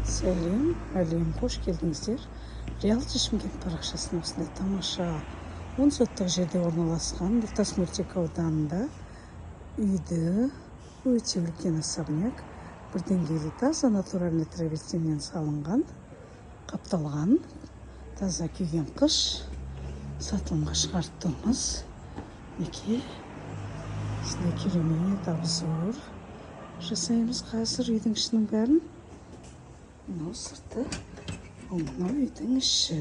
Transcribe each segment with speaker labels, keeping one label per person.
Speaker 1: Сәлем, әлем, қош келдіңіздер. Реалти Шымкент парақшасының осындай тамаша 10 соттық жерде орналасқан Нұртас мөлтек ауданында үйді өте үлкен особняк, бір деңгейлі таза натуральный травертиннен салынған, қапталған, таза күйген қыш сатылымға шығарып тұрмыз. Неке, осындай керемет обзор жасаймыз қазір үйдің ішінің бәрін. Мынау сырты, мынау үйдің іші.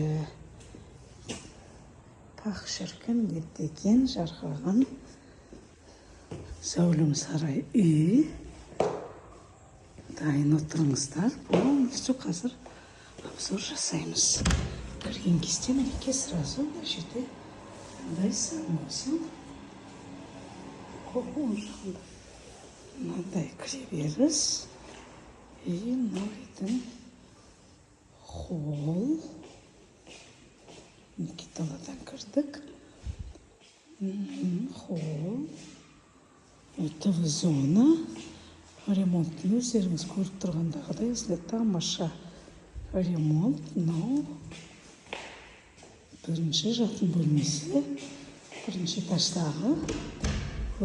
Speaker 1: Пақ шіркін беттеген жарқыраған зәулім сарай үй. Дайын отырыңыздар. Полностью қазір обзор жасаймыз. Кірген кезде мінеке сразу мына жерде мындай санузел. Оң жағында мынандай кіреберіс. И мынау үйдің холл. Никиталадан кірдік. Холл. ТВ зона. Ремонттың өздеріңіз көріп тұрғандағыдай осындай тамаша ремонт. Мынау бірінші жатын бөлмесі. Бірінші этаждағы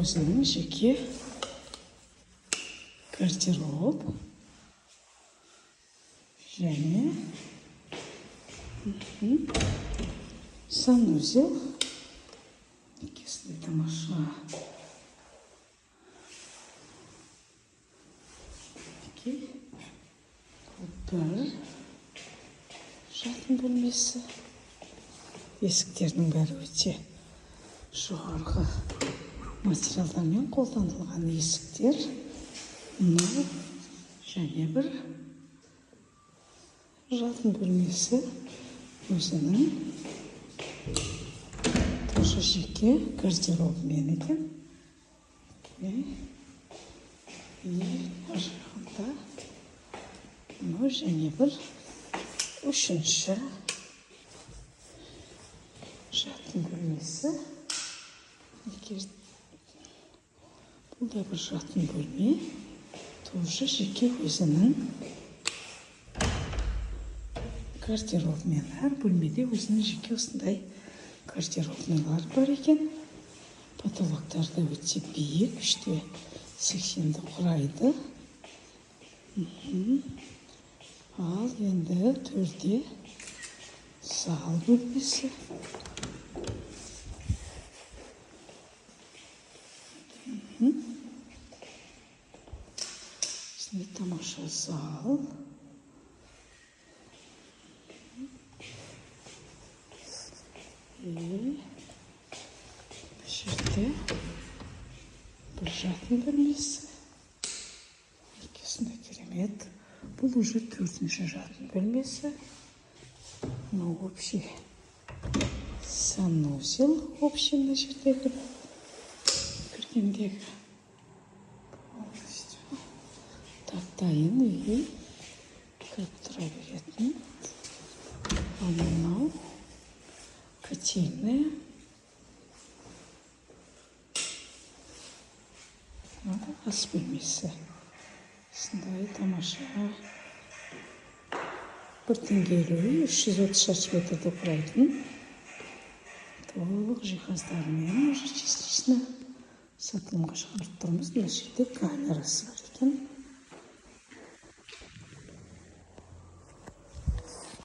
Speaker 1: өзінің жеке гардероб. Және санузел. Некесінде тамаша. Бір жатын бөлмесі. Есіктердің бәрі өте жоғарғы материалдармен қолданылған есіктер. Мынау және бір жатын бөлмесі өзінің тоже жеке гардеробымен екен. И жағында мынау және бір үшінші жатын бөлмесі. Бұл да бір жатын бөлме. Тоже жеке өзінің гардеробымен. Әр бөлмеде өзінің жеке осындай гардеробнайлар бар екен. Потолоктарды өте биік, 380-ді құрайды. Ал енді төрде зал бөлмесі. Осындай тамаша зал. И жерде бір жатын бөлмесі. Екесінде керемет. Бұл уже 4-ші жатын бөлмесі. Мынау общий санузел. Общий мына жердегі кіргендегі. Дайын үй. Кіріп тұра беретін. Ал мынау котельная. Ас бөлмесі. Осындай тамаша. Бір деңгейлі үй, 330 шаршы метрді құрайтын. Толық жиһаздарымен уже частично сатылымға шығарып тұрмыз. Мына жерде камерасы бар екен.